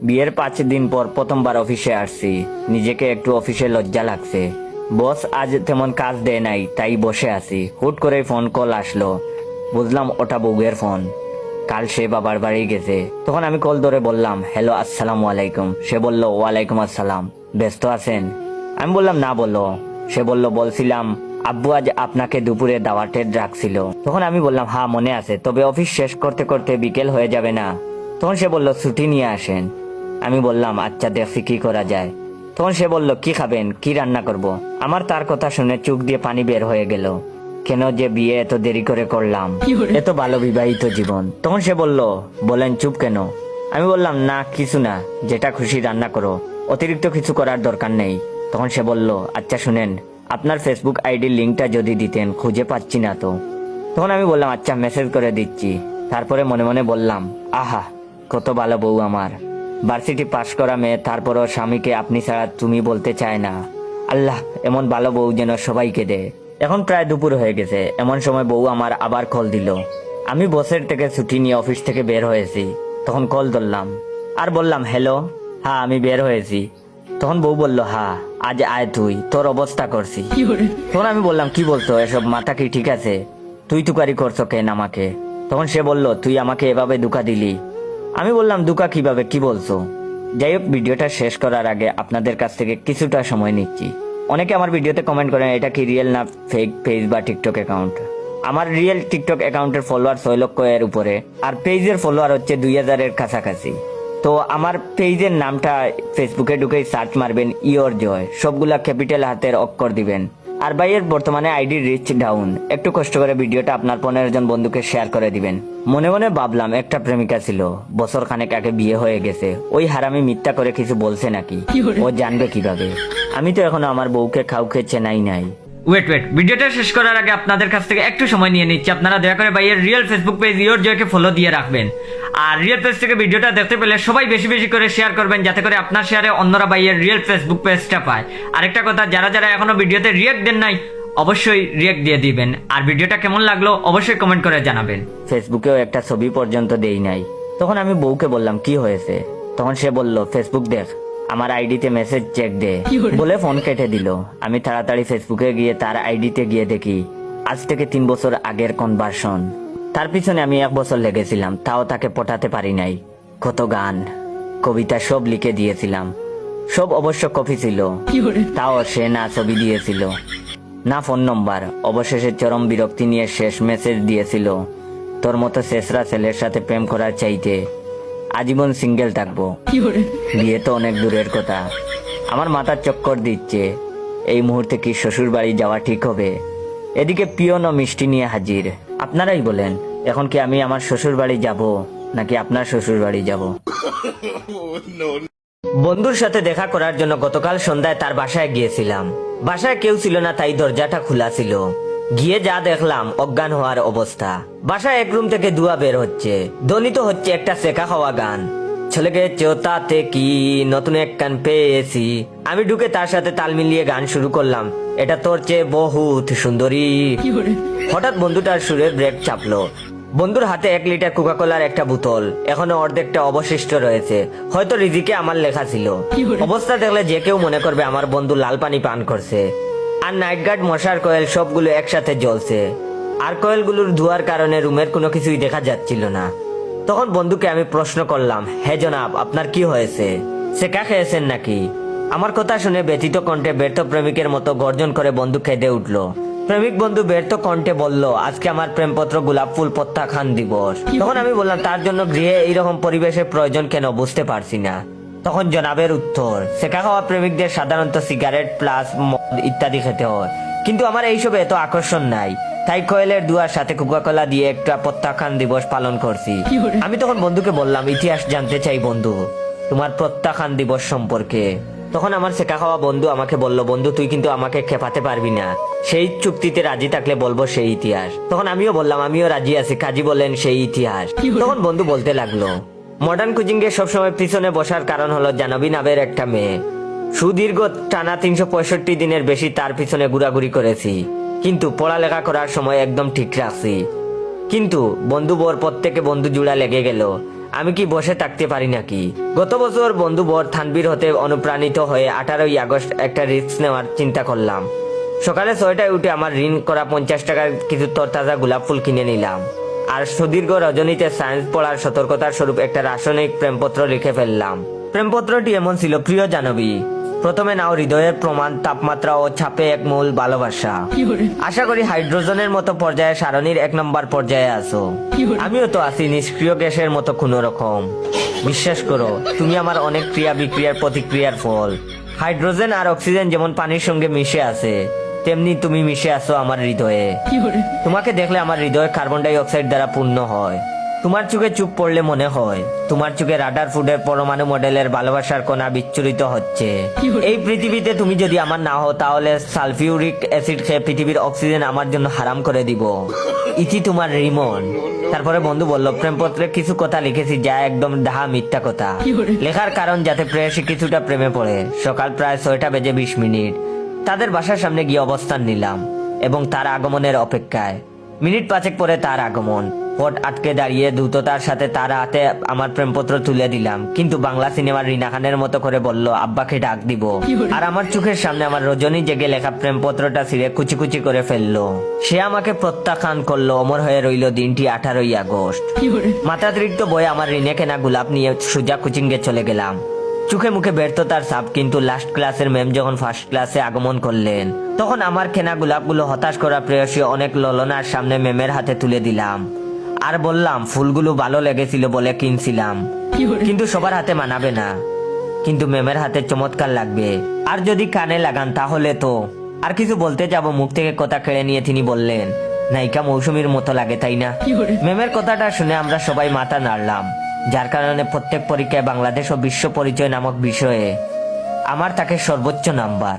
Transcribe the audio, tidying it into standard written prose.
বিয়ের 5 দিন পর প্রথমবার অফিসে আসছি। নিজেকে একটু অফিসে লজ্জা লাগছে। বস আজ তেমন কাজ দেয় নাই, তাই বসে আছি। হুট করে ফোন কল আসলো। বুঝলাম ওটা বউয়ের ফোন। কাল সে বাবার বাড়ি গেছে। তখন আমি কল ধরে বললাম, হ্যালো, আসসালামু আলাইকুম। সে বলল, ওয়ালাইকুম আসসালাম। ব্যস্ত আছেন? আমি বললাম, না, বলো। সে বলল, বলছিলাম আব্বু আজ আপনাকে দুপুরে দাওয়াতে ডাকছিল। তখন আমি বললাম, হ্যাঁ মনে আছে, তবে অফিস শেষ করতে করতে বিকেল হয়ে যাবে না? তখন সে বলল, ছুটি নিয়ে আসেন। আমি বললাম, আচ্ছা, দেখছি কি করা যায়। তখন সে বলল, কি খাবেন, কি রান্না করব? আমার তার কথা শুনে চোখ দিয়ে পানি বের হয়ে গেল। কেন যে বিয়ে এত দেরি করে করলাম, এত ভালো বিবাহিত জীবন। তখন সে বলল, বলেন চুপ কেন? আমি বললাম, না কিছু না, যেটা খুশি রান্না করো, অতিরিক্ত কিছু করার দরকার নেই। তখন সে বলল, আচ্ছা শুনেন, আপনার ফেসবুক আইডির লিঙ্কটা যদি দিতেন, খুঁজে পাচ্ছি না তো। তখন আমি বললাম, আচ্ছা মেসেজ করে দিচ্ছি। তারপরে মনে মনে বললাম, আহা কত ভালো বউ আমার। ভার্সিটি পাশ করা মেয়ে, তারপরও স্বামীকে আপনি ছাড়া তুমি বলতে চায় না। আল্লাহ এমন ভালো বউ যেন সবাইকে দেয়। এখন প্রায় দুপুর হয়ে গেছে। এমন সময় বউ আমার আবার কল দিল। আমি বসের থেকে ছুটি নিয়ে অফিস থেকে বের হয়েছি। তখন কল ধরলাম আর বললাম, হ্যালো, হ্যাঁ আমি বের হয়েছি। তখন বউ বলল, হ্যাঁ আজ আয় তুই, তোর অবস্থা করছি। তখন আমি বললাম, কি বলছো এসব, মাথা কি ঠিক আছে? তুই তুকারি করছো কেন আমাকে? তখন সে বলল, তুই আমাকে এভাবে ধোঁকা দিলি। আমি বললাম, ধোঁকা কিভাবে, কি বলছো? যাই হোক, ভিডিওটা শেষ করার আগে আপনাদের কাছ থেকে কিছুটা সময় নিচ্ছি। অনেকে আমার ভিডিওতে কমেন্ট করেন এটা কি রিয়েল না ফেক পেজ বা টিকটক অ্যাকাউন্ট। আমার রিয়েল টিকটক অ্যাকাউন্টের ফলোয়ার 6 লক্ষ এর উপরে, আর পেজের ফলোয়ার হচ্ছে 2000 এর কাছাকাছি। তো আমার পেজের নামটা ফেসবুকে ঢুকে সার্চ মারবেন, ইয়োর জয়, সবগুলা ক্যাপিটাল হাতের অক্ষর দিবেন। আর ভাইয়ের বর্তমানে আইডি রিচ ডাউন। একটু কষ্ট করে ভিডিওটা আপনার 15 জন বন্ধুকে শেয়ার করে দিবেন। মনে মনে ভাবলাম, একটা প্রেমিকা ছিল, বছর খানেক আগে বিয়ে হয়ে গেছে। ওই হারামি মিথ্যা করে কিছু বলছে নাকি? ও জানবে কিভাবে? আমি তো এখনো আমার বউকে কাউকে চেনাই নাই। ওয়েট, ভিডিওটা শেষ করার আগে আপনাদের কাছ থেকে একটু সময় নিয়ে নিচ্ছি। আপনারা দয়া করে ভাইয়ের রিয়েল ফেসবুক পেজ ইয়োর জয়কে ফলো দিয়ে রাখবেন। আর রিয়েল পেজ থেকে ভিডিওটা দেখতে পেলে সবাই বেশি বেশি করে শেয়ার করবেন, যাতে করে আপনার শেয়ারে অন্যরা ভাইয়ের রিয়েল ফেসবুক পেজটা পায়। আরেকটা কথা, যারা যারা এখনো ভিডিওতে রিয়েক্ট দেন নাই, অবশ্যই রিয়েক্ট দিয়ে দিবেন। আর ভিডিওটা কেমন লাগলো অবশ্যই কমেন্ট করে জানাবেন। ফেসবুকেও একটা ছবি পর্যন্ত দেই নাই। তখন আমি বউকে বললাম, কি হয়েছে? তখন সে বলল, ফেসবুক দেখ, আমার আইডিতে মেসেজ চেক দে, বলে ফোন কেটে দিল। আমি তাড়াতাড়ি ফেসবুকে গিয়ে তার আইডিতে গিয়ে দেখি আজ থেকে 3 বছর আগের কনভার্সন। তার পিছনে আমি 1 বছর লেগেছিলাম, তাও তাকে পটাতে পারি নাই। কত গান কবিতা সব লিখে দিয়েছিলাম, সব অবশ্য কপি ছিল, তাও সে না ছবি দিয়েছিল না ফোন নম্বর। অবশেষে চরম বিরক্তি নিয়ে শেষ মেসেজ দিয়েছিল, তোর মতো শেষরা ছেলের সাথে প্রেম করার চাইতে আজীবন সিঙ্গেল থাকবো, বিয়ে তো অনেক দূরের কথা। আমার মাথার চক্কর দিচ্ছে, এই মুহূর্তে কি শ্বশুর বাড়ি যাওয়া ঠিক হবে? এদিকে পিয়ন ও মিষ্টি নিয়ে হাজির। আপনারাই বলেন, এখন কি আমি আমার শ্বশুর বাড়ি যাব নাকি আপনার শ্বশুর বাড়ি যাব? বন্ধুর সাথে দেখা করার জন্য গতকাল সন্ধ্যায় তার বাসায় গিয়েছিলাম। বাসায় কেউ ছিল না, তাই দরজাটা খোলা ছিল। গিয়ে যা দেখলাম, অজ্ঞান হওয়ার অবস্থা। বাসায় এক রুম থেকে ধোঁয়া বের হচ্ছে, ধ্বনিত হচ্ছে একটা সেকা খাওয়া গান, ছেলেকে চোতাতে কি নতুন এক কান পেয়েছি। আমি ঢুকে তার সাথে তাল মিলিয়ে গান শুরু করলাম, এটা তোর চেয়ে বহুত সুন্দরী। হঠাৎ বন্ধুটার সুরের ব্রেক চাপলো। বন্ধুর হাতে 1 লিটার কোকাকোলার একটা বোতল, এখনো অর্ধেকটা অবশিষ্ট রয়েছে। হয়তো রিজিকে আমার লেখা ছিল। অবস্থা দেখলে যে কেউ মনে করবে আমার বন্ধু লাল পানি পান করছে। আর নাইট গার্ড, মশার কয়েল সবগুলো একসাথে জ্বলছে। আর কয়েলগুলোর ধোঁয়ার কারণে রুমের কোনো কিছুই দেখা যাচ্ছিল না। তখন বন্ধুকে আমি প্রশ্ন করলাম, হে জনাব, আপনার কি হয়েছে? সেকা খেয়েছেন নাকি? আমার কথা শুনে ব্যথিত কণ্ঠে ব্যর্থ প্রেমিকের মতো গর্জন করে বন্ধু কেঁদে উঠলো। প্রেমিক বন্ধু ব্যর্থ কণ্ঠে বলল, আজকে আমার প্রেমপত্র গোলাপ ফুল প্রত্যাখ্যান দিবস। তখন আমি বললাম, তার জন্য গৃহে এইরকম পরিবেশের প্রয়োজন কেন, বুঝতে পারছি না। তখন জনাবের উত্তর, সেকা খাওয়া প্রেমিকদের সাধারণত সিগারেট প্লাস মদ ইত্যাদি খেতে হয়, কিন্তু আমার এইসবে এত আকর্ষণ নাই, তাই কয়েলের দুয়ার সাথে কোকাকোলা দিয়ে একটা প্রত্যাখ্যান দিবস পালন করছি। আমি তখন বন্ধুকে বললাম, ইতিহাস জানতে চাই বন্ধু, তোমার প্রত্যাখ্যান দিবস সম্পর্কে। তখন আমার সেকা খাওয়া বন্ধু আমাকে বলল, বন্ধু তুই কিন্তু আমাকে খেপাতে পারবি না, সেই চুক্তিতে রাজি থাকলে বলবো সেই ইতিহাস। তখন আমিও বললাম, আমিও রাজি আছি, কাজী বলেন সেই ইতিহাস। তখন বন্ধু বলতে লাগলো, মডার্ন কুজিং এর সবসময় পিছনে বসার কারণ হলো জাহ্নবী নামের একটা মেয়ে। সুদীর্ঘ টানা 365 দিনের বেশি তার পিছনে ঘোরাঘুরি করেছি, কিন্তু পড়ালেখা করার সময় একদম ঠিক রাখছি। কিন্তু বন্ধু বোর প্রত্যেকে বন্ধু জুড়া লেগে গেল। আমি কি বসে থাকতে পারি নাকি? গত বছর বন্ধু বর থানবীর হতে অনুপ্রাণিত হয়ে 18ই আগস্ট একটা রিস্ক নেওয়ার চিন্তা করলাম। সকালে 6টায় উঠে আমার ঋণ করা 50 টাকার কিছু তরতাজা গোলাপ ফুল কিনে নিলাম, আর সুদীর্ঘ রজনীতে সায়েন্স পড়ার সতর্কতার স্বরূপ একটা রাসায়নিক প্রেমপত্র লিখে ফেললাম। প্রেমপত্রটি এমন ছিল: প্রিয় জাহ্নবী, প্রথমে নাও হৃদয়ের প্রমাণ, তাপমাত্রা ও ছাপে এক মূল ভালোবাসা। আশা করি হাইড্রোজেনের মতো পর্যায়ে সারণীর 1 নম্বর পর্যায়ে আছো। আমিও তো আছি নিষ্ক্রিয় গ্যাসের মতো কোনো রকম। বিশ্বাস করো, তুমি আমার অনেক ক্রিয়া বিক্রিয়ার প্রতিক্রিয়ার ফল। হাইড্রোজেন আর অক্সিজেন যেমন পানির সঙ্গে মিশে আছে, তেমনি তুমি মিশে আছো আমার হৃদয়ে। তোমাকে দেখলে আমার হৃদয় কার্বন ডাই অক্সাইড দ্বারা পূর্ণ হয়। তোমার চোখে চুপ পড়লে মনে হয় তোমার চোখে রাডার ফুডের পরমাণু মডেলের ভালোবাসার কণা বিচ্ছুরিত হচ্ছে। এই পৃথিবীতে তুমি যদি আমার না হও, তাহলে সালফিউরিক অ্যাসিড খেয়ে পৃথিবীর অক্সিজেন আমার জন্য হারাম করে দিব। ইতি তোমার রিমন। তারপরে বন্ধু বলল, প্রেমপত্রে কিছু কথা লিখেছি যা একদম ডাহা মিথ্যা কথা। লেখার কারণ যাতে প্রেয়সী কিছুটা প্রেমে পড়ে। সকাল প্রায় 6:20 তাদের বাসার সামনে গিয়ে অবস্থান নিলাম এবং তার আগমনের অপেক্ষায়। মিনিট 5 পরে তার আগমন। পথ আটকে দাঁড়িয়ে দ্রুততার সাথে তার হাতে আমার প্রেমপত্র তুলে দিলাম, কিন্তু বাংলা সিনেমার রিনা খানের মতো করে বলল, আব্বাকে ডাক দিব। আর আমার চোখের সামনে আমার রজনী জেগে লেখা প্রেমপত্রটা ছিঁড়ে কুচি কুচি করে ফেললো। সে আমাকে প্রত্যাখ্যান করলো। অমর হয়ে রইল দিনটি 18ই আগস্ট। মাথাতিরিক্ত বয়ে আমার ঋণে কেনা গোলাপ নিয়ে সোজা কোচিংয়ে চলে গেলাম। চোখে মুখে ব্যর্থতার ছাপ, কিন্তু লাস্ট ক্লাসের ম্যাম যখন ফার্স্ট ক্লাসে আগমন করলেন, তখন আমার কেনা গোলাপগুলো হতাশ করা প্রেয়সী অনেক ললনার সামনে ম্যামের হাতে তুলে দিলাম আর বললাম, ফুলগুলো ভালো লেগেছিল বলে কিনছিলাম, কিন্তু সবার হাতে মানাবে না, কিন্তু ম্যামের হাতে চমৎকার লাগবে। আর যদি কানে লাগান তাহলে তো। আর কিছু বলতে যাব, মুখ থেকে কথা কেড়ে নিয়ে তিনি বললেন, নায়িকা মৌসুমীর মতো লাগে, তাই না? ম্যামের কথাটা শুনে আমরা সবাই মাথা নাড়লাম, যার কারণে প্রত্যেক পরীক্ষায় বাংলাদেশ ও বিশ্ব পরিচয় নামক বিষয়ে আমার তাকে সর্বোচ্চ নাম্বার।